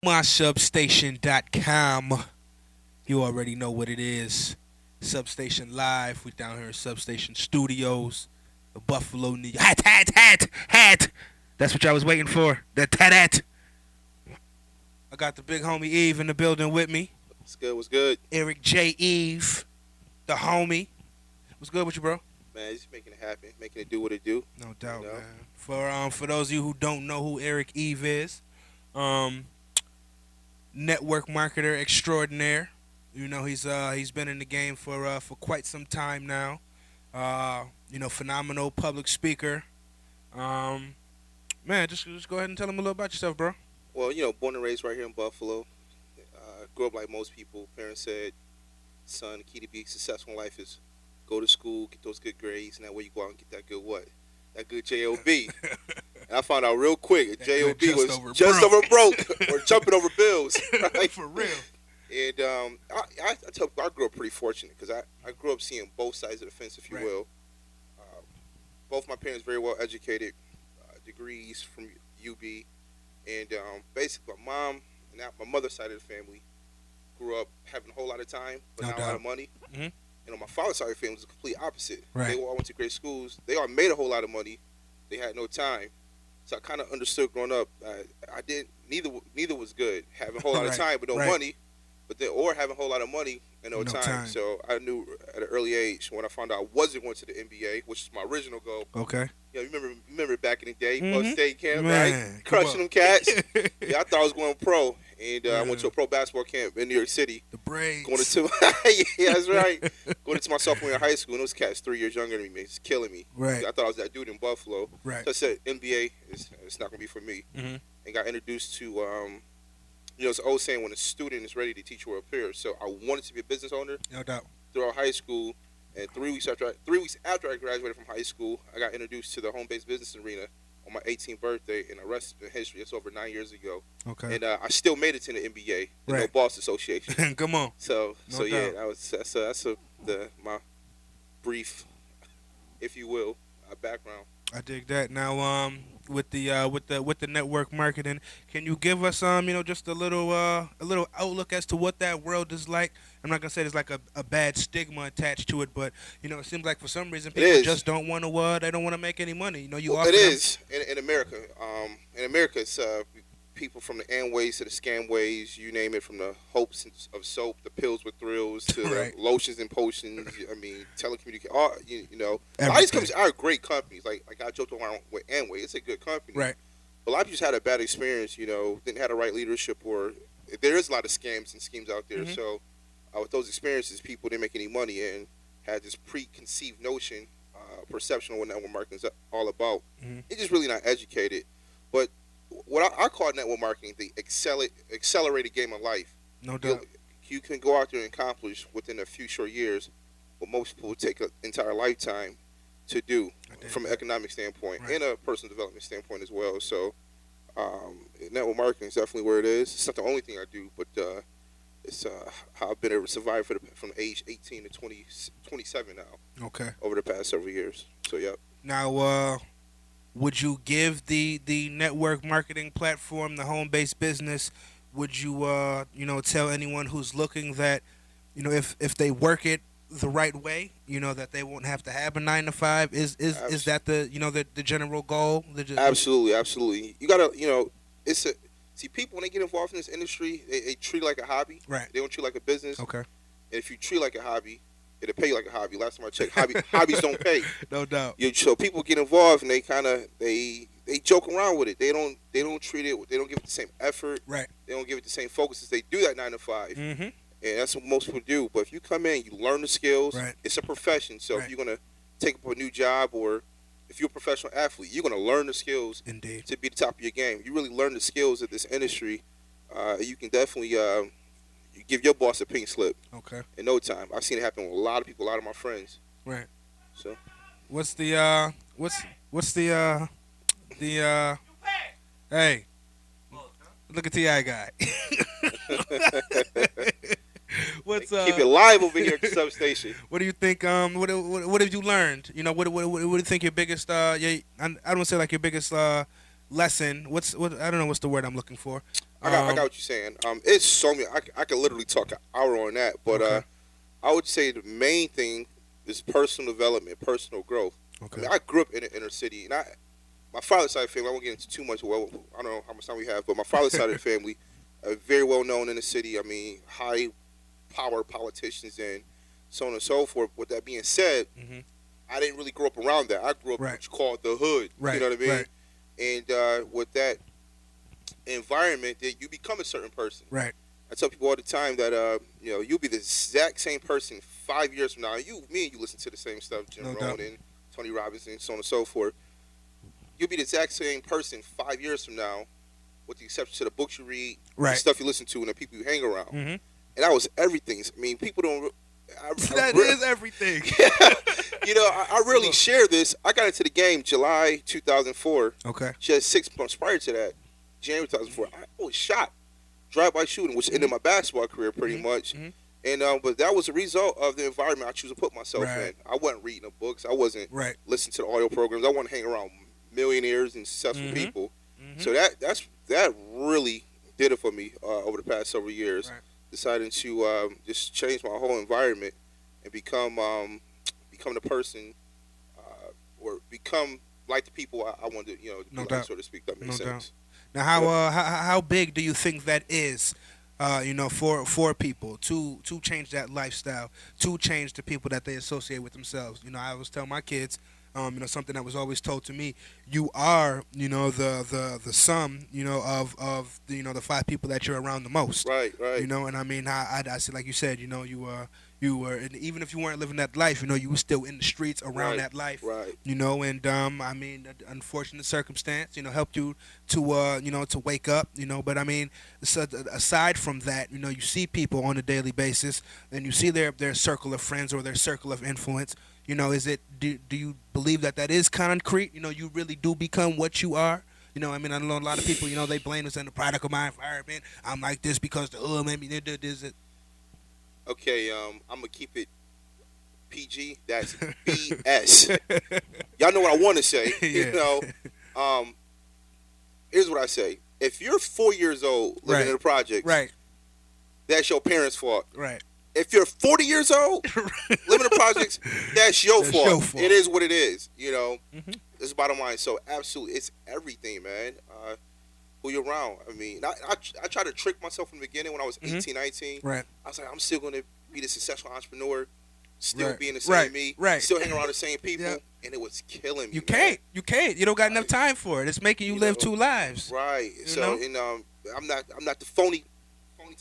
MySubstation.com. You already know what it is. Substation Live. We down here in Substation Studios. The Buffalo, New York. Hat. That's what y'all was waiting for. The tat. I got the big homie Eve in the building with me. What's good? What's good? Eric J. Eve, the homie. What's good with you, bro? Man, just making it happen, making it do what it do. No doubt, You know? man. For those of you who don't know who Eric Eve is, network marketer extraordinaire. You know he's been in the game for quite some time now. Phenomenal public speaker. Man, just go ahead and tell him a little about yourself, bro. Well, born and raised right here in Buffalo. Grew up like most people. Parents said, son, the key to be successful in life is go to school, get those good grades, and that way you go out and get that good what? That good JOB. And I found out real quick, That JOB good was just over broke or jumping over bills. Right? For real. And I grew up pretty fortunate because I grew up seeing both sides of the fence, if you Right. will. Both my parents very well educated, degrees from UB, and basically my mom and my mother's side of the family grew up having a whole lot of time, but No not a lot doubt. of money. Mhm. And on my father's side of the family was the complete opposite. Right. They all went to great schools. They all made a whole lot of money. They had no time. So I kind of understood growing up. I didn't. Neither was good. Having a whole lot of Right, time but no right. money, or having a whole lot of money and no, No time. time. So I knew at an early age when I found out I wasn't going to the NBA, which is my original goal. Okay. You remember back in the day, Mhm. post state camp, Man, right? come Crushing on. them cats. Yeah, I thought I was going pro, and I went to Yeah. a pro basketball camp in New York City. The Braves. Going into yeah, that's right. Going into my sophomore year of high school, and those cats 3 years younger than me, it's killing me. Right. I thought I was that dude in Buffalo. Right. So I said NBA it's not gonna be for me, Mhm. and got introduced to it's an old saying when a student is ready to teach or a peer. So I wanted to be a business owner No doubt. throughout high school, and 3 weeks after I graduated from high school, I got introduced to the home-based business arena on my 18th birthday, and the rest is history. It's over 9 years ago, Okay. and I still made it to the NBA, the No Right. Boss Association. Come on. So No yeah, doubt. that's my brief, if you will, background. I dig that. Now, with the network marketing, can you give us just a little outlook as to what that world is like? I'm not gonna say there's like a bad stigma attached to it, but it seems like for some reason people is. just don't want to they don't want to make any money. You Well, offer it them. is in America. In America, it's people from the Amways to the Scamways, you name it, from the hopes of soap, the pills with thrills, to Right. the lotions and potions. I mean, telecommunication. All a lot of these Everything. companies are great companies. Like I joked around with Amway, it's a good company. Right. But a lot of people just had a bad experience. Didn't have the right leadership, or there is a lot of scams and schemes out there. Mhm. So with those experiences, people didn't make any money and had this preconceived notion, perception of what network marketing is all about. Mhm. It's just really not educated. But what I call network marketing the accelerated game of life. No You, doubt. you can go out there and accomplish within a few short years what most people would take an entire lifetime to do I dig from an that. economic standpoint Right. and a personal development standpoint as well. So network marketing is definitely where it is. It's not the only thing I do, but it's how I've been able to survive from age 18 to 27 now Okay. over the past several years. So, yeah. Now, would you give the network marketing platform, the home-based business, would you tell anyone who's looking that if they work it the right way, that they won't have to have a 9 to 5? Is that the general goal? Absolutely. You gotta, see, people when they get involved in this industry, they treat it like a hobby. Right. They don't treat it like a business. Okay. And if you treat it like a hobby, it'll pay you like a hobby. Last time I checked, hobbies don't pay. No doubt. So people get involved and they joke around with it. They don't treat it. They don't give it the same effort. Right. They don't give it the same focus as they do that 9 to 5. Mm-hmm. And that's what most people do. But if you come in, you learn the skills. Right. It's a profession. So Right. if you're gonna take up a new job, or if you're a professional athlete, you're gonna learn the skills Indeed. to be the top of your game. You really learn the skills of this industry. You can definitely you give your boss a pink slip Okay. in no time. I've seen it happen with a lot of people, a lot of my friends. Right. So What's the hey, look at T.I. guy. What's keep it live over here at the substation. What do you think? What have you learned? What do you think your biggest? I don't say like your biggest lesson. I don't know what's the word I'm looking for. I got what you're saying. It's so many. I could literally talk an hour on that, but Okay. I would say the main thing is personal development, personal growth. I Okay. mean, I grew up in the inner city, and my father's side of the family. I won't get into too much. Well, I don't know how much time we have, but my father's side of the family, very well known in the city. I mean, high power politicians and so on and so forth. With that being said, Mm-hmm. I didn't really grow up around that. I grew up Right. what you call the hood. Right. You know what I mean? Right. And with that environment, that you become a certain person. Right. I tell people all the time that you'll be the exact same person 5 years from now. Me and you listen to the same stuff, Jim No Rohn doubt. and Tony Robbins and so on and so forth. You'll be the exact same person 5 years from now, with the exception to the books you read, the Right. stuff you listen to, and the people you hang around. Mm-hmm. And that was everything. I mean, people don't. That is everything. I really share this. I got into the game July 2004. Okay. Just 6 months prior to that, January 2004, I was shot. Drive-by shooting, which ended my basketball career pretty much. Mhm. And but that was a result of the environment I choose to put myself Right. in. I wasn't reading the books. I wasn't Right. listening to the audio programs. I wasn't hanging around millionaires and successful Mhm. people. Mm-hmm. So that really did it for me over the past several years. Right. Deciding to just change my whole environment and become the person or become like the people I wanted to, to be No like, doubt. so to speak. That makes No sense. Now, how big do you think that is? For people to change that lifestyle, to change the people that they associate with themselves. I always tell my kids, something that was always told to me: you are, the sum, of the 5 people that you're around the most. Right. And I mean, I see, like you said, you were, and even if you weren't living that life, you were still in the streets around Right, that life. right. And I mean, unfortunate circumstance, helped you to wake up, but I mean, so aside from that, you see people on a daily basis, and you see their circle of friends or their circle of influence. Do you believe that is concrete? You really do become what you are. I mean, I know a lot of people, they blame us in the product of my environment. I'm like this because the hood made me this. Okay, I'm gonna keep it PG. That's BS. Y'all know what I want to say. Yeah. Here's what I say: if you're 4 years old living Right. in the projects, Right, that's your parents' fault. right. If you're 40 years old living in the projects, that's your That's fault. your fault. It is what it is. Mhm. It's the bottom line. So absolutely, it's everything, man. Who you're around. I mean, I tried to trick myself from the beginning when I was 18, 19. Right. I was like, I'm still going to be the successful entrepreneur, still Right. being the same Right. me, Right. still hanging around the same people, Yeah. and it was killing me. You man. can't. You don't got enough time for it. It's making you You live know, 2 lives. Right. You So, know? and I'm not the phony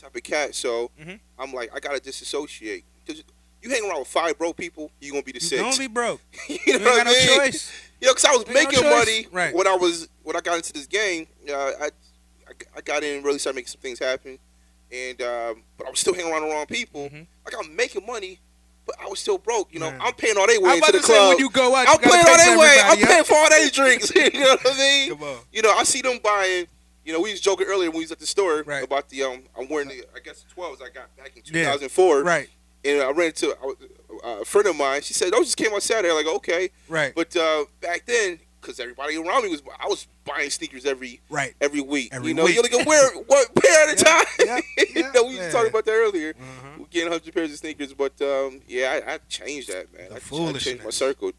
type of cat. So Mhm. I'm like, I gotta disassociate. Cause you hang around with 5 broke people, you gonna be the You 6th. don't be broke. you You know ain't what got I no mean? choice. Because I was You ain't got making no choice. money Right. when I got into this game. I got in and really started making some things happen, and but I was still hanging around the wrong people. Mhm. Like I'm making money, but I was still broke. Man. I'm paying all their way I'm into about the to say club. when you go out, I'm you gotta paying pay all for their way. I'm everybody, paying for all their drinks. You know what I mean? Come on. I see them buying. We was joking earlier when we was at the store Right. about the I'm wearing the I guess the 12s I got back in Yeah. 2004. Right. And I ran into a friend of mine. She said those just came out Saturday. Like okay, Right. but back then, because everybody around me I was buying sneakers every Right. week. Every You week. only can wear one pair at a Yeah, time. yeah, yeah, We man. was talking about that earlier. Uh-huh. We're getting 100 pairs of sneakers, but I changed that, man. The I changed my foolishness. circle,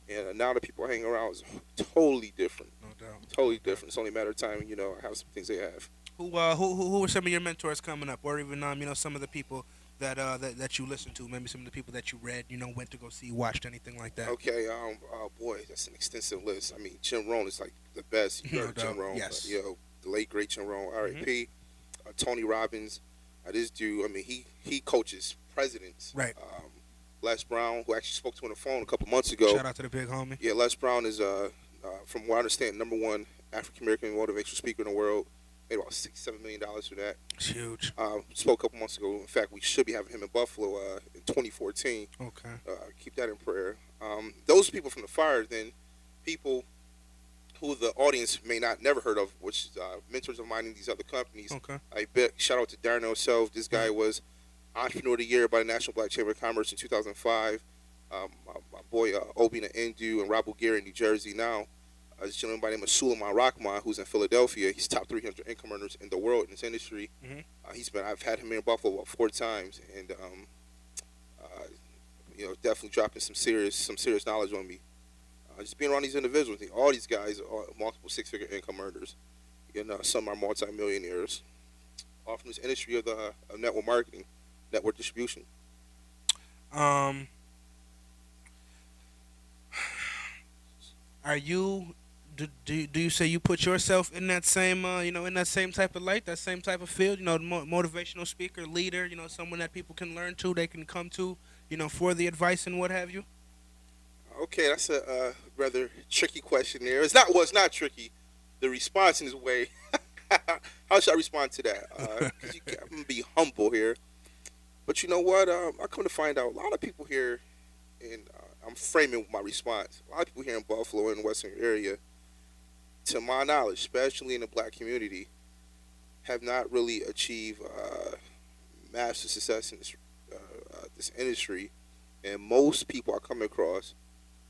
and now the people I hang around is totally different. No doubt. Totally different. It's only a matter of time. I have some things they have. Who are some of your mentors coming up, or even some of the people that you listen to, maybe some of the people that you read, went to go see, watched, anything like that. Okay, boy, that's an extensive list. I mean, Jim Rohn is like the best. You No heard Jim doubt, Rohn, yes. the late great Jim Rohn, R.I.P. Tony Robbins, this dude. I mean, he coaches presidents. Right. Les Brown, who I actually spoke to on the phone a couple months ago. Shout out to the big homie. Yeah, Les Brown is from what I understand, #1 African American motivational speaker in the world. Made about $6-7 million for that. It's huge. Spoke a couple months ago. In fact, we should be having him in Buffalo in 2014. Okay. Keep that in prayer. Those people from the fire, then people who the audience may not never heard of, which is mentors of mine in these other companies. Okay. I bet shout out to Darnell Self. This guy was Entrepreneur of the Year by the National Black Chamber of Commerce in 2005. My boy Obina Indu and Rob Bulgaria in New Jersey now. This gentleman by the name of Suleiman Rahman, who's in Philadelphia. He's top 300 income earners in the world in this industry. Mm-hmm. I've had him here in Buffalo about 4 times, and definitely dropping some serious knowledge on me. Just being around these individuals, all these guys are multiple six-figure income earners, and some are multimillionaires, all from this industry of network marketing, network distribution. Um, are you? Do you say you put yourself in that same in that same type of light, that same type of field? Motivational speaker, leader. Someone that people can learn to, they can come to, for the advice and what have you. Okay, that's a rather tricky question there. It's not tricky. The response in this way. How should I respond to that? Because I'm gonna be humble here. But you know what? I come to find out a lot of people here, and I'm framing my response. A lot of people here in Buffalo and the Western area, to my knowledge, especially in the black community, have not really achieved massive success in this industry. And most people I come across,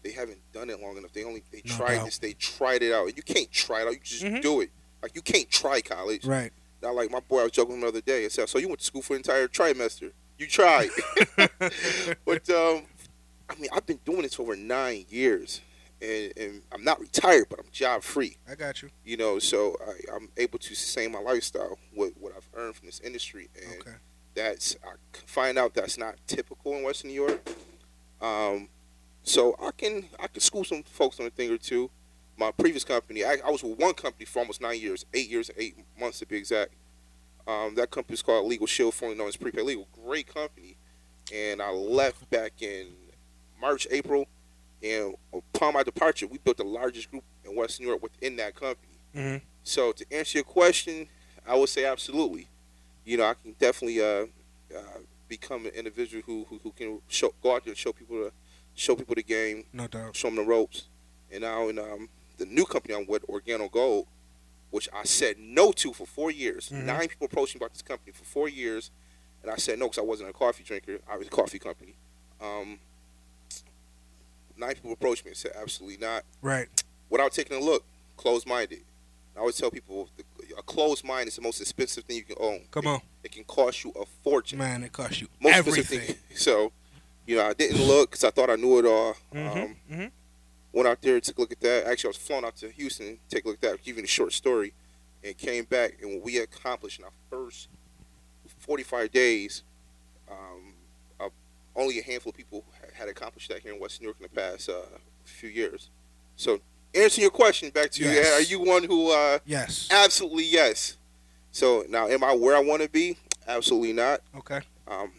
they haven't done it long enough. They No tried doubt. this. They tried it out. And you can't try it out. You just Mhm. do it. Like, you can't try college. Right. Not like my boy, I was joking with him the other day. I said, so you went to school for an entire trimester. You tried. But, I mean, I've been doing this for over 9 years. And I'm not retired, but I'm job free. I got you. So I'm able to sustain my lifestyle with what I've earned from this industry. And Okay. I find out that's not typical in Western New York. So I can school some folks on a thing or two. My previous company, I was with one company for almost 9 years, 8 years and 8 months to be exact. That company is called Legal Shield, formerly known as Prepaid Legal. Great company. And I left back in March, April. And upon my departure, we built the largest group in Western New York within that company. Mm-hmm. So to answer your question, I would say absolutely. I can definitely become an individual who can go out there and show people the game, No doubt. show them the ropes. And now in the new company I'm with, Organo Gold, which I said no to for 4 years. Mhm. 9 people approached me about this company for 4 years, and I said no because I wasn't a coffee drinker. I was a coffee company. 9 people approached me and said absolutely not. Right. Without taking a look, closed-minded. I always tell people a closed mind is the most expensive thing you can own. Come on, It can cost you a fortune. man. It costs you Most expensive everything. thing. So, I didn't look because I thought I knew it all. Mm-hmm. Went out there, took a look at that. Actually, I was flown out to Houston, take a look at that, give you a short story, and came back. And what we accomplished in our first 45 days, only a handful of people had accomplished that here in Western New York in the past few years. So, answering your question back to Yes. you, are you one who Yes. absolutely yes. So now, am I where I want to be? Absolutely not. Okay.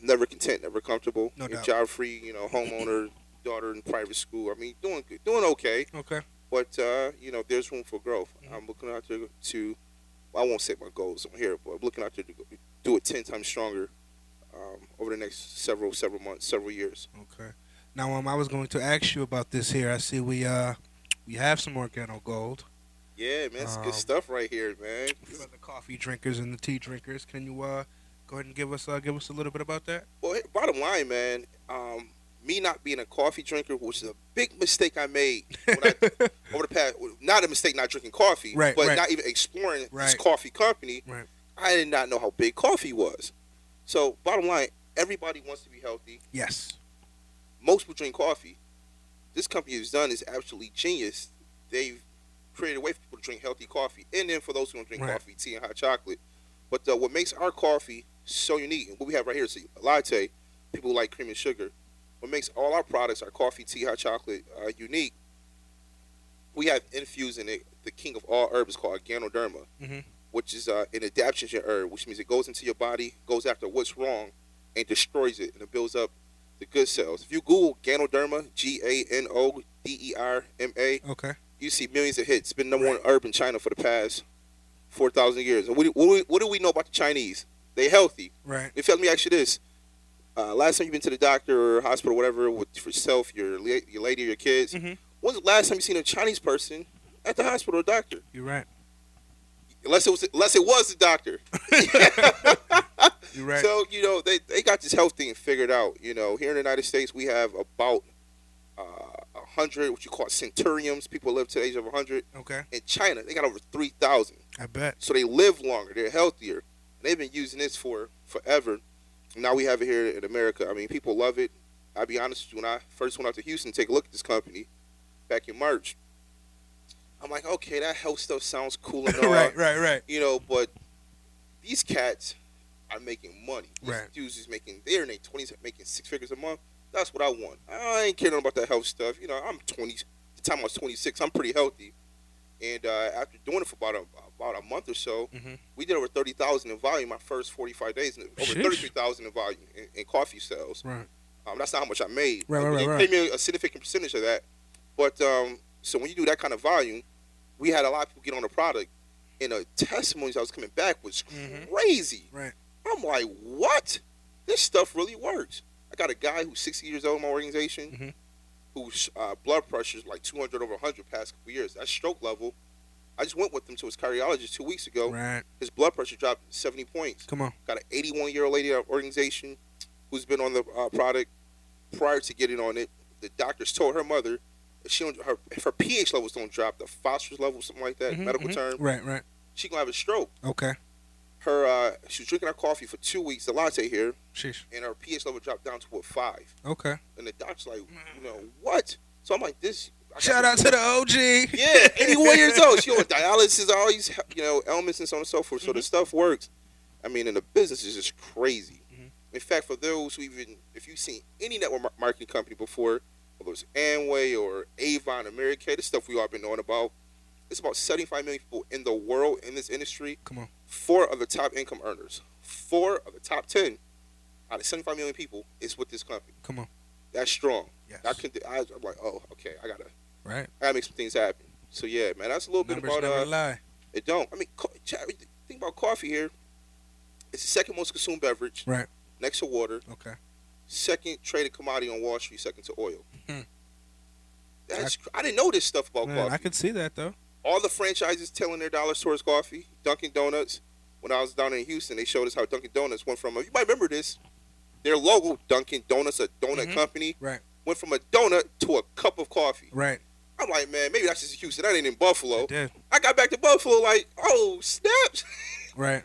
Never content, never comfortable. No doubt. Job free, homeowner, daughter in private school. I mean, doing good, doing okay. Okay. But there's room for growth. I'm looking out there to. Well, I won't say my goals on here, but I'm looking out there to do it 10 times stronger over the next several months, several years. Okay. Now, I was going to ask you about this here. I see we have some Organo Gold. Yeah, man, it's good stuff right here, man. For the coffee drinkers and the tea drinkers, can you go ahead and give us a little bit about that? Well, bottom line, man, me not being a coffee drinker, which is a big mistake I made when over the past. Not a mistake not drinking coffee, Right, but right. not even exploring this Right. coffee company. Right. I did not know how big coffee was. So, bottom line, everybody wants to be healthy. Yes. Most people drink coffee. This company has done is absolutely genius. They've created a way for people to drink healthy coffee, and then for those who don't drink Right. coffee, tea, and hot chocolate. But what makes our coffee so unique, and what we have right here is a latte. People like cream and sugar. What makes all our products, our coffee, tea, hot chocolate, unique, we have infused in it the king of all herbs called Ganoderma, Mm-hmm. which is an adaptogen herb, which means it goes into your body, goes after what's wrong, and destroys it, and it builds up the good cells. If you Google Ganoderma, Ganoderma, Okay. you see millions of hits. It's been number one herb in China for the past 4,000 years. And what do we know about the Chinese? They're healthy. Right. In fact, let me ask you this. Last time you've been to the doctor or hospital or whatever for yourself, your lady, or your kids, Mm-hmm. when's the last time you seen a Chinese person at the hospital or doctor? You're right. Unless it was the doctor. You're right. So, they got this health thing figured out. Here in the United States, we have about 100, what you call centurions. People live to the age of 100. Okay. In China, they got over 3,000. I bet. So they live longer. They're healthier. And they've been using this for forever. Now we have it here in America. I mean, people love it. I'll be honest with you, when I first went out to Houston to take a look at this company back in March, I'm like, okay, that health stuff sounds cool and all. Right. You know, but these cats are making money. These Right. dudes is making, they're in their 20s, making 6 figures a month. That's what I want. I ain't caring about that health stuff. You know, I'm 20. The time I was 26, I'm pretty healthy. And after doing it for about a month or so, we did over 30,000 in volume my first 45 days, and over 33,000 in volume in coffee sales. Right. That's not how much I made. Right. They paid me a significant percentage of that. But so when you do that kind of volume, we had a lot of people get on the product, and the testimonies I was coming back was crazy. Right. I'm like, what? This stuff really works. I got a guy who's 60 years old in my organization, whose blood pressure is like 200 over 100 past couple years. That's stroke level. I just went with him to his cardiologist 2 weeks ago. Right. His blood pressure dropped 70 points. Come on. Got an 81-year-old lady in our organization who's been on the product prior to getting on it. The doctors told her mother if she don't, if her pH levels don't drop, the phosphorus level, something like that, medical term, Right. she gonna have a stroke. Okay. Her she was drinking our coffee for 2 weeks, the latte here, Sheesh. and her pH level dropped down to 5. Okay. And the doctor's like, what? So I'm like, this. Shout out to the OG. Yeah, 81 years old. She on dialysis, all these ailments and so on and so forth. So the stuff works. I mean, and the business is just crazy. In fact, for those who even, if you've seen any network marketing company before, whether it's Amway or Avon or Mary Kay, this stuff we all been knowing about. It's about 75 million people in the world in this industry. Come on. 4 of the top income earners. 4 of the top 10 out of 75 million people is with this company. Come on. That's strong. Yes. I'm like, oh, okay, I gotta make some things happen. So yeah, man, that's a little Numbers bit about never lie. It don't. I mean, think about coffee here. It's the second most consumed beverage. Right. Next to water. Okay. Second traded commodity on Wall Street. Second to oil. I didn't know this stuff about coffee. I could see that though. All the franchises telling their dollars towards coffee. Dunkin' Donuts. When I was down in Houston, they showed us how Dunkin' Donuts went from. You might remember this. Their logo, Dunkin' Donuts, a donut company, Right. went from a donut to a cup of coffee. Right. I'm like, man, maybe that's just Houston. That ain't in Buffalo. It did. I got back to Buffalo like, oh, snaps. Right.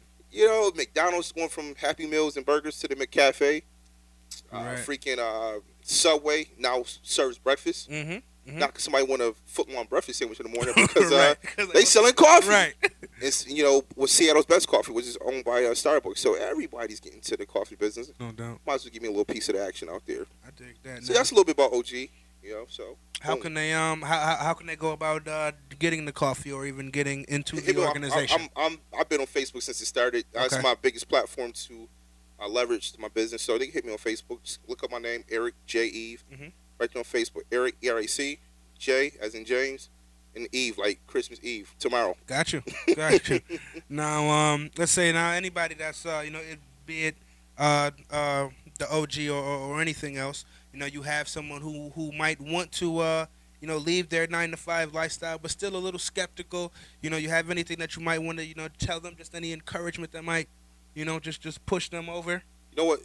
McDonald's going from Happy Meals and burgers to the McCafe. Right. Freaking Subway now serves breakfast. Not because somebody want a foot-long breakfast sandwich in the morning, because they selling coffee. Right. It's, with Seattle's Best Coffee, which is owned by Starbucks. So everybody's getting to the coffee business. No doubt. Might as well give me a little piece of the action out there. I dig that. So that's a little bit about OG. So how can they how can they go about getting the coffee or even getting into the organization? I've been on Facebook since it started. That's my biggest platform to leverage my business. So they can hit me on Facebook. Just look up my name, Eric J. Eve. Right there on Facebook, Eric ERAC, J as in James, and Eve like Christmas Eve tomorrow. Got you. Now let's say anybody that's be it the OG or anything else. You have someone who might want to, leave their 9-to-5 lifestyle, but still a little skeptical. You have anything that you might want to, tell them, just any encouragement that might, just push them over? You know what?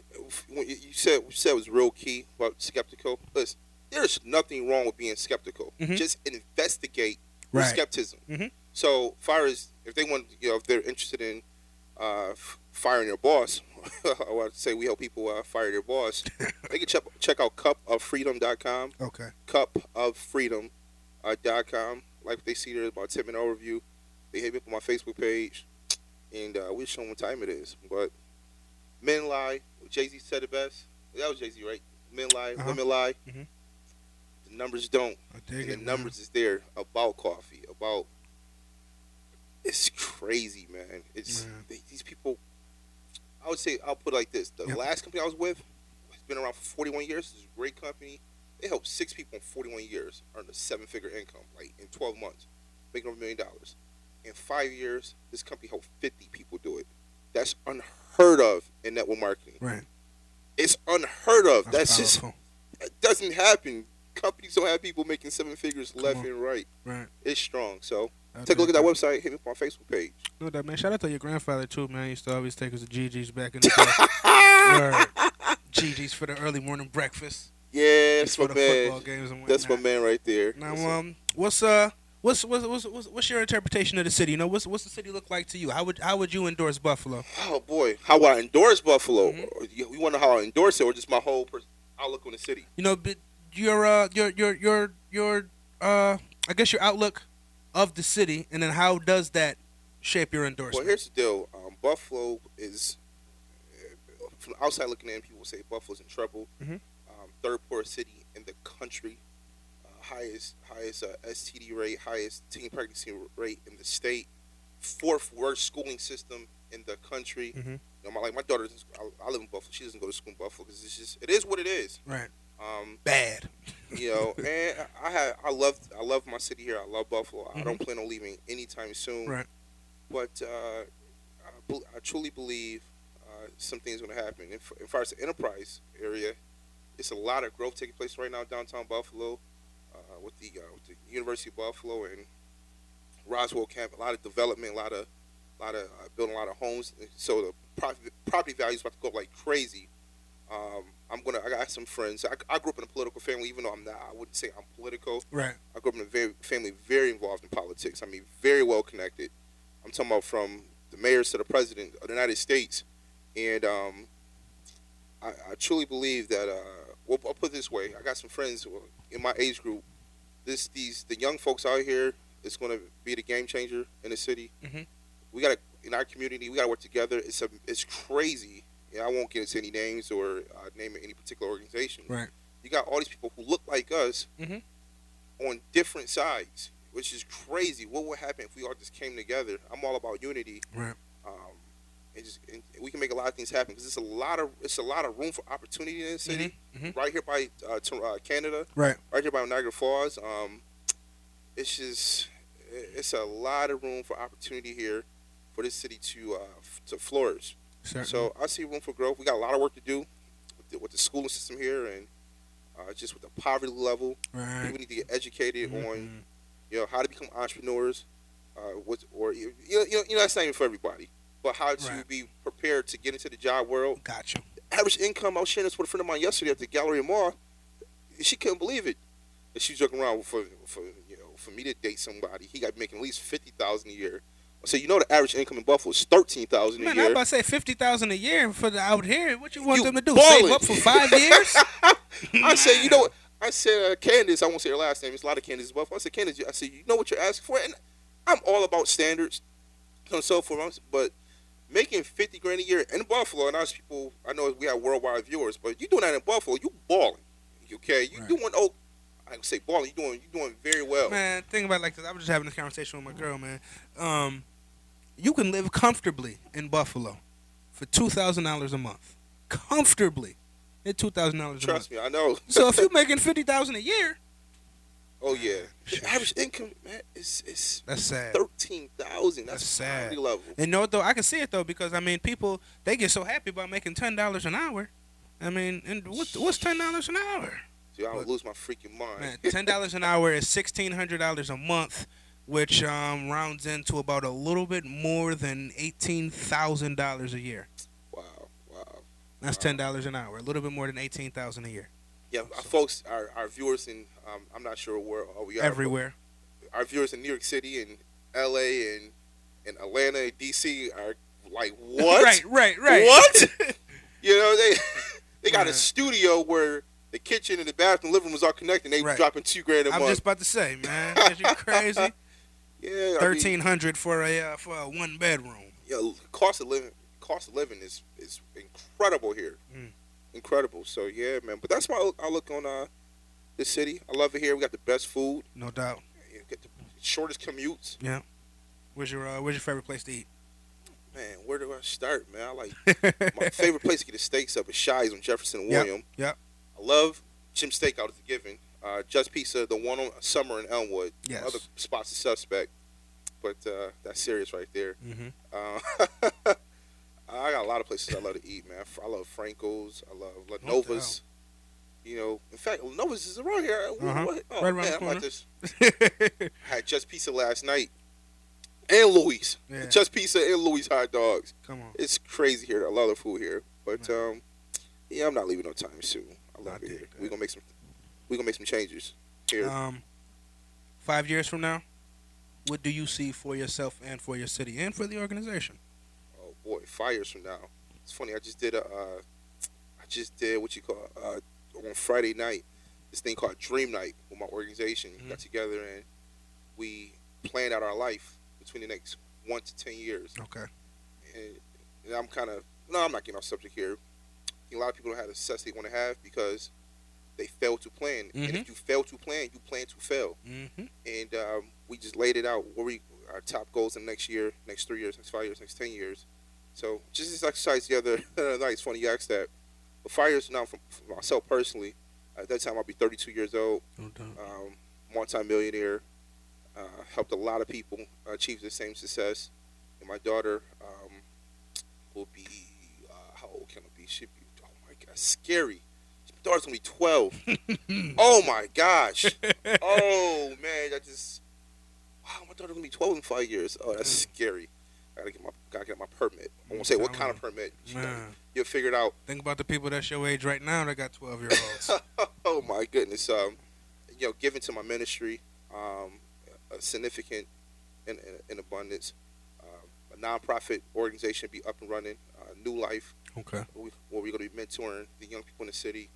What you said was real key about skeptical. Listen, there's nothing wrong with being skeptical. Just investigate your skepticism. So, far as if they want, if they're interested in firing their boss, I want to say we help people fire their boss. They can check out cupoffreedom.com. Okay. Cupoffreedom.com. Like they see there, about a 10-minute overview. They hit me up on my Facebook page, and we'll show them what time it is. But men lie. Jay-Z said it best. That was Jay-Z, right? Men lie, women lie. The numbers don't. And the numbers is there about coffee, about. It's crazy, man. These people. I would say, I'll put it like this. The last company I was with has been around for 41 years. It's a great company. They helped 6 people in 41 years earn a 7-figure income, like in 12 months, making over $1 million. In 5 years, this company helped 50 people do it. That's unheard of in network marketing. Right. It's unheard of. That's just, it doesn't happen. Companies don't have people making 7 figures left and right. Right. It's strong. So take a look at that website. Hit me up on our Facebook page. No doubt, man. Shout out to your grandfather too, man. He used to always take us to GG's back in the day. Gigi's for the early morning breakfast. Yeah, that's my before the man. football games and That's my whatnot. man right there. Now, what's your interpretation of the city? You know, what's the city look like to you? How would you endorse Buffalo? Oh boy, how would I endorse Buffalo? Hmm. You want to know how I endorse it, or just my whole outlook on the city? You know, but I guess your outlook of the city, and then how does that shape your Well, endorsement? here's the deal. Buffalo is, from the outside looking in, people say Buffalo's in trouble. Hmm. Third poorest city in the country. Highest STD rate, highest teen pregnancy rate in the state. Fourth worst schooling system in the country. Hmm. You know, my daughter, I live in Buffalo. She doesn't go to school in Buffalo because it is what it is. Right. Um, Bad. you know, and I love my city here. I love Buffalo. I Mhm. don't plan on leaving anytime soon. Right. But I truly believe something's going to happen. As far as the enterprise area, it's a lot of growth taking place right now downtown Buffalo, with the University of Buffalo and Roswell camp. A lot of development, a lot of building a lot of homes. So the property value is about to go up like crazy. I got some friends. I grew up in a political family, even though I'm not. I wouldn't say I'm political. Right. I grew up in a family very involved in politics. I mean, very well connected. I'm talking about from the mayors to the president of the United States, and I truly believe that. Well, I'll put it this way: I got some friends in my age group. The young folks out here is going to be the game changer in the city. Hmm. We got to in our community. We got to work together. It's crazy. Yeah, I won't get into any names or name any particular organization. Right. You got all these people who look like us Hmm. on different sides, which is crazy. What would happen if we all just came together? I'm all about unity. Right. And we can make a lot of things happen because it's a lot of room for opportunity in the city. Hmm. Right here by Canada, Right. right here by Niagara Falls. It's a lot of room for opportunity here for this city to flourish. Certainly. So I see room for growth. We got a lot of work to do with the schooling system here and just with the poverty level. Right. People need to get educated Mhm. on how to become entrepreneurs. That's not even for everybody, but how to Right. be prepared to get into the job world. Gotcha. Average income. I was sharing this with a friend of mine yesterday at the Galleria Mall. She couldn't believe it. And she's joking around for me to date somebody. He got making at least $50,000 a year. So the average income in Buffalo is $13,000 a Man, I'm year. about to say 50,000 a year for the out here. What you want You them to do? ballin'. Save up for 5 years? I said, you know what? I said, Candace, I won't say her last name. It's a lot of Candace Buffalo. I said, Candace, I said, you know what you're asking for? And I'm all about standards and so forth. But making 50 grand a year in Buffalo, and I know we have worldwide viewers, but you doing that in Buffalo, you balling. Okay? You Right. doing, I can say balling, you doing very well. Man, think about it like this. I was just having this conversation with my girl, man. You can live comfortably in Buffalo for $2,000 a month. Comfortably. At $2,000 a month. Trust me, I know. So if you're making 50,000 a year, Oh, yeah. The average income, man, is that's sad. 13,000. That's That's sad. poverty level. And no, though I can see it though because I mean, people they get so happy about making $10 an hour. I mean, and what's $10 an hour? Dude, I would lose my freaking mind. Man, $10 an hour is $1,600 a month, which rounds into about a little bit more than $18,000 a year. Wow. That's $10 an hour, a little bit more than $18,000 a year. Yeah, folks, our viewers in, I'm not sure where we are. Everywhere. Our viewers in New York City and L.A. and Atlanta and D.C. are like, what? Right. What? They got a Right. studio where the kitchen and the bathroom, living rooms are connected. And they Right. dropping $2,000 a I'm month. just about to say, man, is you crazy? Yeah, $1,300 for a one bedroom. Cost of living is incredible here. Mm. Incredible. So yeah, man. But that's my outlook on this city. I love it here. We got the best food. No doubt. You get the shortest commutes. Yeah. Where's your favorite place to eat? Man, where do I start, man? I like my favorite place to get the steaks up is Shi's on Jefferson and William. Yep. I love Jim Steakhouse is a given. Just Pizza, the one on Summer and Elmwood. Yes. Other spots are suspect, but that's serious right there. Mm-hmm. I got a lot of places I love to eat, man. I love Franco's. I love No Lenova's. In fact, Lenova's is around here. Uh-huh. Oh, Right around man, the I'm corner. like this. I had Just Pizza last night. And Louis. Yeah. Just Pizza and Louis hot dogs. Come on. It's crazy here. I love the food here. But, Man. I'm not leaving no time soon. I love I it dig here. that. We gonna make some changes here. 5 years from now, what do you see for yourself and for your city and for the organization? Oh boy, 5 years from now. It's funny. I just did what you call on Friday night. This thing called Dream Night with my organization. Mhm. Got together and we planned out our life between the next 1 to 10 years. Okay. And I'm kind of no, I'm not getting off subject here. I think a lot of people don't have the success they want to have because they fail to plan. And Mhm. if you fail to plan, you plan to fail. Mhm. And we just laid it out where we our top goals in the next year, next 3 years, next 5 years, next 10 years. So just this exercise the other night. It's funny you asked that. But 5 years from now, for myself personally, at that time I'll be 32 years old, No doubt. multi-millionaire, helped a lot of people achieve the same success. And my daughter will be how old can it be? She'll be oh my god, scary. My daughter's gonna be 12. Oh my gosh. Oh man, wow, my daughter's gonna be 12 in 5 years. Oh, that's scary. Gotta get my permit. I won't say what kind of permit. Man, You'll figure it out. think about the people that's your age right now that got 12-year-olds. Oh my goodness. Giving to my ministry, a significant in abundance. A nonprofit organization be up and running. New Life, Okay. where we're gonna be mentoring the young people in the city,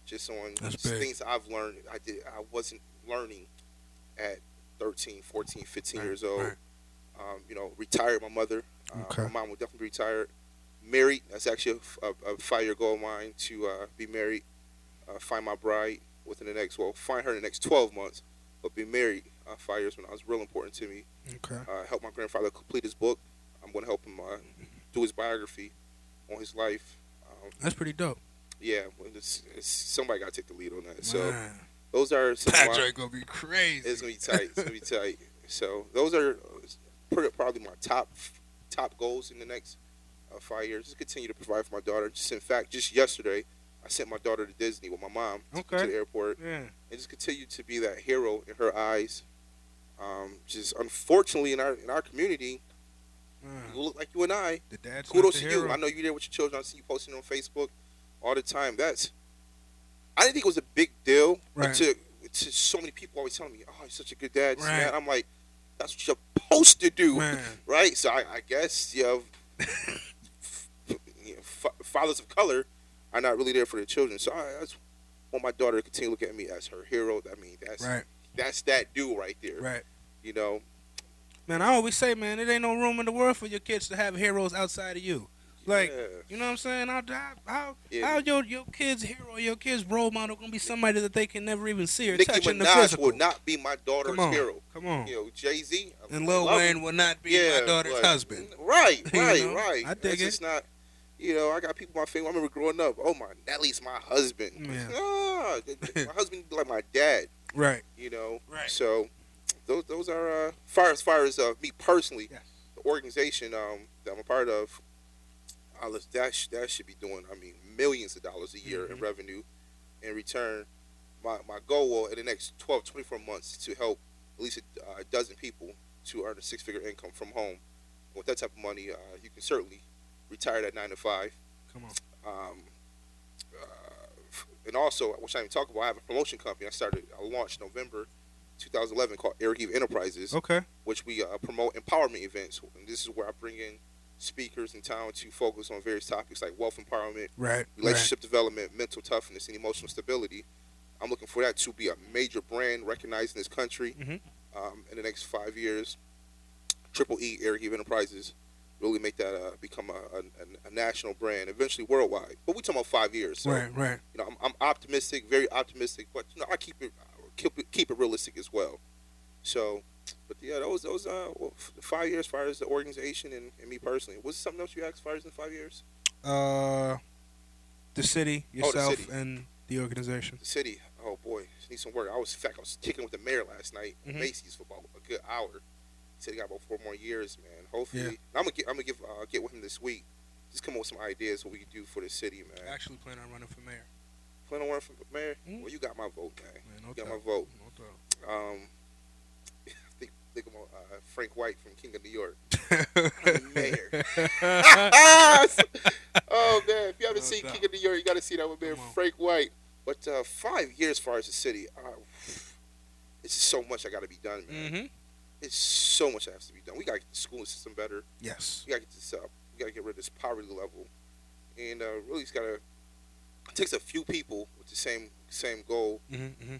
just on That's just big. things I've learned. I wasn't learning at 13, 14, 15 Right, years old. right. Retired my mother. Okay. My mom will definitely be retired. Married. That's actually a 5 year goal of mine to be married. Find my bride find her in the next 12 months, but be married 5 years from now. It's real important to me. Okay. Help my grandfather complete his book. I'm going to help him do his biography on his life. That's pretty dope. Yeah, somebody got to take the lead on that. So Man, those are some that of my, joint gonna be crazy. it's gonna be tight. It's gonna be tight. So those are probably my top goals in the next 5 years. Just continue to provide for my daughter. Just yesterday, I sent my daughter to Disney with my mom to Okay. the airport, Yeah. and just continue to be that hero in her eyes. Just unfortunately in our community, Man. you look like you and I. The dad's Kudos not to the you. hero. I know you're there with your children. I see you posting on Facebook all the time. I didn't think it was a big deal Right. to so many people always telling me, "Oh, you're such a good dad." Right. Man, I'm like, that's what you're supposed to do, Man. right? So I guess fathers of color are not really there for their children. So I just want my daughter to continue to look at me as her hero. I mean, Right. that's that dude right there. Right. You know, Man, I always say, man, it ain't no room in the world for your kids to have heroes outside of you. Like, yeah. you know what I'm saying? How Yeah. your kid's hero, your kid's role model gonna be somebody that they can never even see or Nicki touch in the Minaj physical? will not be my daughter's Come on. hero. Come on. You know, Jay-Z And Lil Wayne will not be my daughter's but- husband. Right, You right, know? right. I dig That's it. just not. I got people in my family. I remember growing up. Oh my, Nelly's my husband. Yeah. My husband be like my dad. Right. Right. So those are as far as me personally, Yes. the organization that I'm a part of. That should be doing. I mean, millions of dollars a year in Mhm. revenue. In return, my goal in the next 12, 24 months to help at least a dozen people to earn a 6-figure income from home. With that type of money, you can certainly retire at 9 to 5. Come on. And also, which I didn't talk about, I have a promotion company. I launched November 2011 called Eric Eve Enterprises, Okay. which we promote empowerment events. And this is where I bring in speakers in town to focus on various topics like wealth empowerment, Right. relationship development, mental toughness, and emotional stability. I'm looking for that to be a major brand recognized in this country Mhm. in the next 5 years. Triple E, Eric Eve Enterprises, really make that become a national brand, eventually worldwide. But we talking about 5 years. So, Right. Right. I'm optimistic, very optimistic, but I keep it realistic as well. So, but yeah, those 5 years, as far as the organization and me personally. Was there something else you asked as far as in 5 years? The city, the yourself, city. and the organization. The city. Oh boy, just need some work. In fact, I was kicking with the mayor last night at Mhm. Macy's for about a good hour. He said he got about 4 more years, man. Hopefully, Yeah. I'm gonna get with him this week. Just come up with some ideas what we can do for the city, man. Actually, plan on running for mayor. Plan on running for mayor? Mhm. Well, you got my vote, man. Man, no You got doubt. my vote. No doubt. Think about Frank White from King of New York. Mayor. Oh man, if you haven't No seen doubt. King of New York, you got to see that with Mayor Come on. Frank White. But 5 years, as far as the city, it's just so much I got to be done, man. Mm-hmm. It's so much that has to be done. We got to get the schooling system better. Yes. We got to get this up. We got to get rid of this poverty level, and really, it's got to. It takes a few people with the same goal Mm-hmm. Mm-hmm.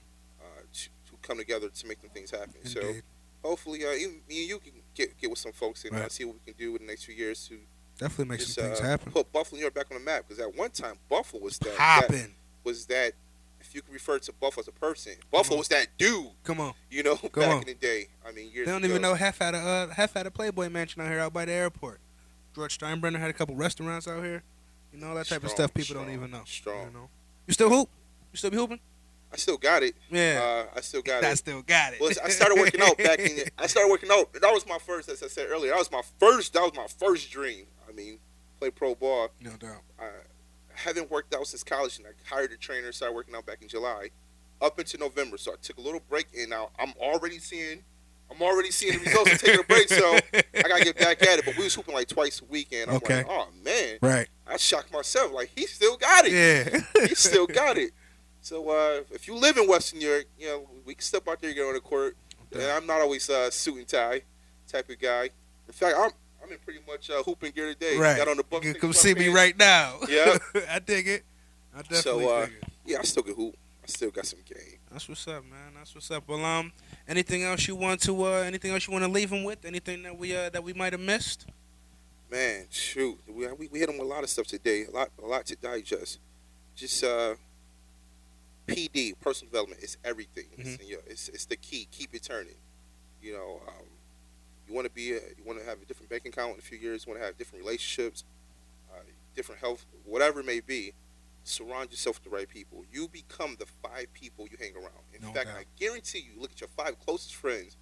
to come together to make them things happen. So Indeed. hopefully, even me and you can get with some folks and Right. see what we can do in the next few years to Definitely make just some things happen. put Buffalo, New York back on the map. Because at one time, Buffalo was that Popping. was that. If you can refer to Buffalo as a person, Buffalo was that dude. Come on. You know, Come back on. in the day. I mean, years They don't ago. even know half at a Playboy Mansion out here out by the airport. George Steinbrenner had a couple restaurants out here. You know, that type of Strong, stuff people don't strong, even know. strong. You know. You still hoop? You still be hooping? I still got it. Yeah. I still got I it. still got it. Well, I started working out back in. I started working out. That was my first, as I said earlier. That was my first dream. I mean, play pro ball. No doubt. I haven't worked out since college, and I hired a trainer. Started working out back in July, up into November. So I took a little break, and now I'm already seeing the results of taking a break. So I gotta get back at it. But we was hooping like twice a week, and I'm Okay. like, oh man, Right. I shocked myself. Like he still got it. Yeah. He still got it. So if you live in Western New York, you know we can step out there and get on the court. And I'm not always suit and tie type of guy. In fact, I'm in pretty much hooping gear today. Right. Got on the Bucks. You can come see me right now. Yeah. I dig it. I definitely So dig it. yeah, I still can hoop. I still got some game. That's what's up, man. That's what's up. Well, anything else you want to leave them with? Anything that we might have missed? Man, shoot, we hit them with a lot of stuff today. A lot to digest. Just PD, personal development, is everything. It's the key. Keep it turning. You know, you want to have a different bank account in a few years. You want to have different relationships, different health, whatever it may be. Surround yourself with the right people. You become the 5 people you hang around. In No fact, doubt. I guarantee you, look at your 5 closest friends.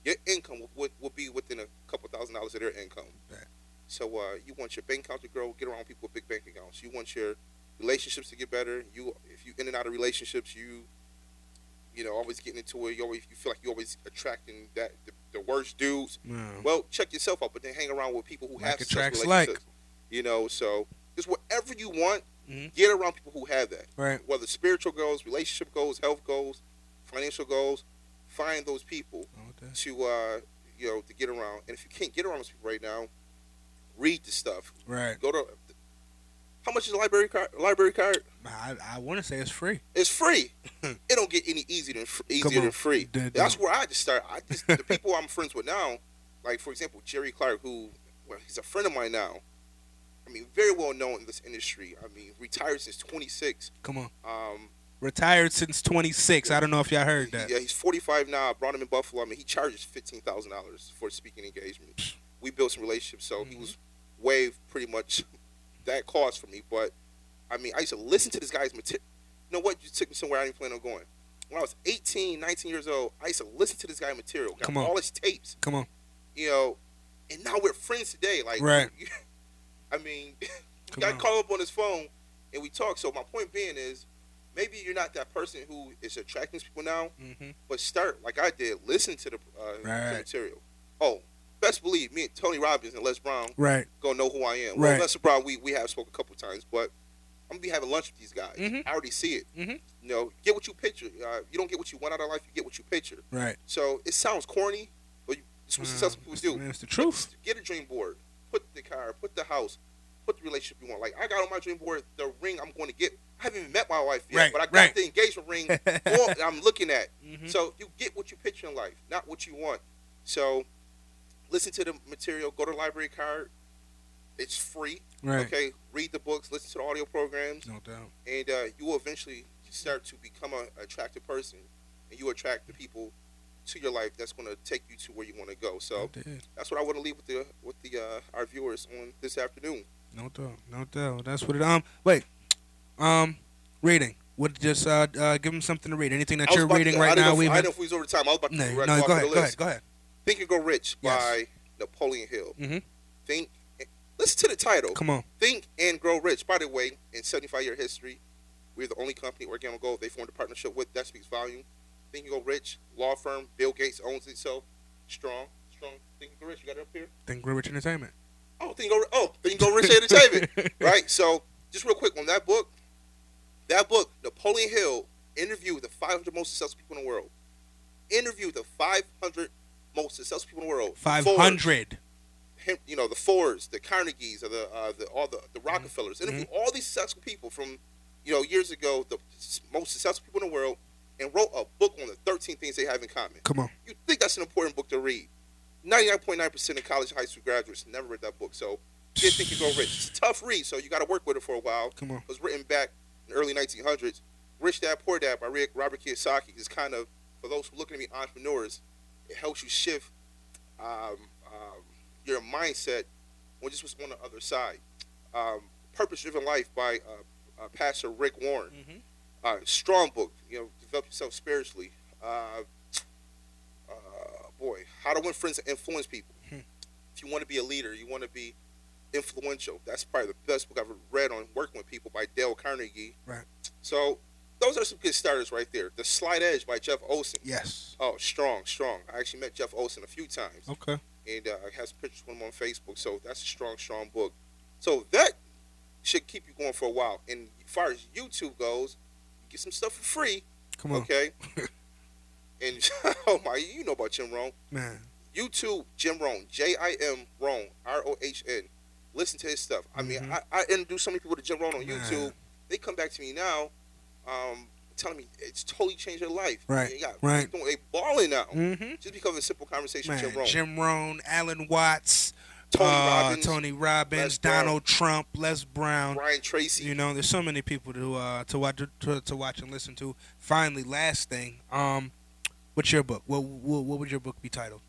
Your income will be within a couple $1,000s of their income. Right. So you want your bank account to grow, get around people with big bank accounts. You want your relationships to get better. If you in and out of relationships, you always getting into it. You feel like you always attracting the worst dudes. Yeah. Well, check yourself out, but then hang around with people who Like have such attracts relationships. So just whatever you want, Mhm. get around people who have that. Right. Whether spiritual goals, relationship goals, health goals, financial goals, find those people Okay. to get around. And if you can't get around those people right now, read the stuff. Right. Go to how much is a library card? I want to say it's free. It's free. It don't get any easier than free. That's where I just start. The people I'm friends with now, like for example Jerry Clark, he's a friend of mine now. I mean, very well known in this industry. I mean, retired since 26. Come on. Um, Retired since 26. I don't know if y'all heard that. Yeah, he's 45 now. I brought him in Buffalo. I mean, he charges $15,000 for speaking engagement. We built some relationships, so he was waived pretty much that cost for me. But I mean, I used to listen to this guy's material. You know what? You took me somewhere I didn't plan on going. When I was 18, 19 years old, I used to listen to this guy's material. Got Come on. all his tapes. Come on. And now we're friends today. Like, Right. I mean, Come I on. call up on his phone and we talk. So my point being is, maybe you're not that person who is attracting these people now, Mm-hmm. but start like I did. Listen to the Right. material. Oh, best believe me and Tony Robbins and Les Brown Right. gonna know who I am. Right. Well, Les Brown we have spoken a couple times, but I'm gonna be having lunch with these guys. Mhm. I already see it. Mhm. Get what you picture. You don't get what you want out of life. You get what you picture. Right. So it sounds corny, but it's what successful people do. Man, it's the truth. Get a dream board. Put the car. Put the house. Put the relationship you want. Like I got on my dream board the ring I'm going to get. I haven't even met my wife yet, Right, but I got right. the engagement ring I'm looking at. Mhm. So you get what you picture in life, not what you want. So listen to the material. Go to the library card. It's free. Right. Okay. Read the books. Listen to the audio programs, No doubt. and you will eventually start to become an attractive person, and you attract the people to your life that's going to take you to where you want to go. So I did. that's what I want to leave with the our viewers on this afternoon. No doubt. No doubt. That's what it. Wait. Reading. Would just give them something to read. Anything that I was you're about to- reading I right didn't now. know if- We've I didn't know if we was over time. I was about to no. go Go off ahead. the Go list. ahead. Go ahead. Think and Grow Rich Yes. by Napoleon Hill. Mhm. Think. Listen to the title. Come on. Think and Grow Rich. By the way, in 75-year history, we're the only company, Organic Gold, they formed a partnership with. That speaks volume. Think and Grow Rich, law firm. Bill Gates owns it, so strong. Think and Grow Rich. You got it up here? Think Rich Entertainment. Think and Grow Rich Entertainment. Right? So, just real quick on that book, That book, Napoleon Hill, interviewed the 500 most successful people in the world. Interviewed the 500 most successful people in the world. 500. You know, the Fords, the Carnegies, or the Rockefellers. Mm-hmm. Interviewed all these successful people from, you know, years ago, the most successful people in the world, and wrote a book on the 13 things they have in common. Come on. You think that's an important book to read? 99.9% of college and high school graduates never read that book. So, Get Think and Grow Rich. It's a tough read, so you got to work with it for a while. Come on. It was written back in the early 1900s. Rich Dad Poor Dad by Robert Kiyosaki is kind of, for those who are looking to be entrepreneurs, it helps you shift your mindset when just what's on the other side. Purpose Driven Life by Pastor Rick Warren. Mm-hmm. Strong book. You know, develop yourself spiritually. How to Win Friends and Influence People. If you want to be a leader, you want to be influential. That's probably the best book I've ever read on working with people by Dale Carnegie. Right. So those are some good starters right there. The Slight Edge by Jeff Olson. Yes. Oh, strong. I actually met Jeff Olson a few times. Okay. And I have some pictures with him on Facebook. So that's a strong book. So that should keep you going for a while. And as far as YouTube goes, you get some stuff for free. Come on. Okay. And oh my, you know about Jim Rohn. Man. YouTube, Jim Rohn, Jim Rohn, Rohn. Listen to his stuff. I mean, I introduced so many people to Jim Rohn on YouTube. They come back to me now, telling me it's totally changed their life. Right. They balling now. Mm-hmm. Just because of a simple conversation Man, with Jim Rohn. Jim Rohn, Alan Watts, Tony Robbins, Les Donald Trump, Les Brown, Brian Tracy. You know, there's so many people to watch and listen to. Finally, last thing, what's your book? What would your book be titled?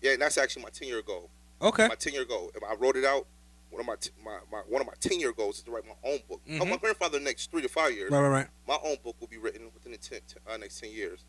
Yeah, and that's actually my 10-year goal. Okay. My 10-year goal. I wrote it out. One of my 10-year goals is to write my own book. Mm-hmm. My grandfather, the next 3 to 5 years. Right. My own book will be written within the next 10 years.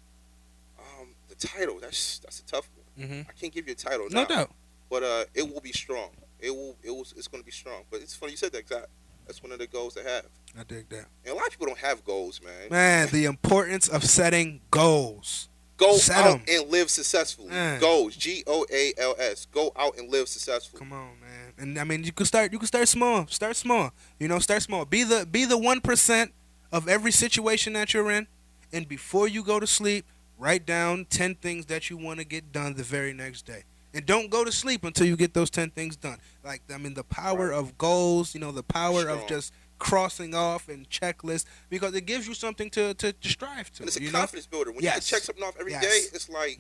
The title, that's a tough one. Mm-hmm. I can't give you a title No now. doubt. But it will be strong. It's going to be strong. But it's funny you said that, because that's one of the goals to have. I dig that. And a lot of people don't have goals, man. Man, the importance of setting goals. Go Set out 'em. and live successfully. Man. Goals, GOALS. Go out and live successfully. Come on, man. And I mean, you can start small. Start small. You know, start small. Be the 1% of every situation that you're in, and before you go to sleep, write down 10 things that you want to get done the very next day. And don't go to sleep until you get those 10 things done. Like, I mean, the power of goals, you know, the power of just crossing off and checklists, because it gives you something to strive to. And it's a you confidence builder. When you can check something off every day, it's like,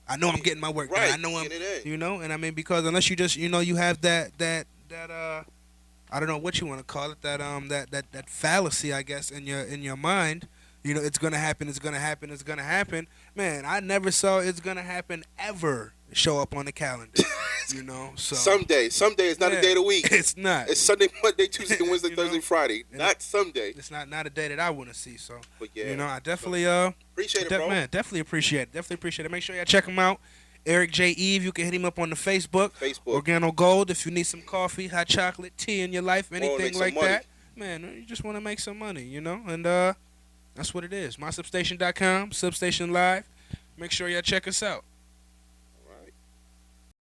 I know I'm getting my work done. I know I'm, you know, and I mean, because unless you just, you know, you have that I don't know what you want to call it, that fallacy, I guess, in your mind. You know, it's gonna happen. Man, I never saw it's gonna happen ever show up on the calendar. You know, so someday is not a day of the week. It's not. It's Sunday, Monday, Tuesday, Wednesday, You Thursday, know? Friday. And Not someday. It's not a day that I want to see. So, But yeah, you know, I definitely appreciate it, bro. Man, definitely appreciate it. Make sure y'all check him out. Eric J. Eve. You can hit him up on the Facebook. Organo Gold. If you need some coffee, hot chocolate, tea in your life, anything like that, man, you just want to make some money, you know, and that's what it is. MySubstation.com, Substation Live. Make sure y'all check us out.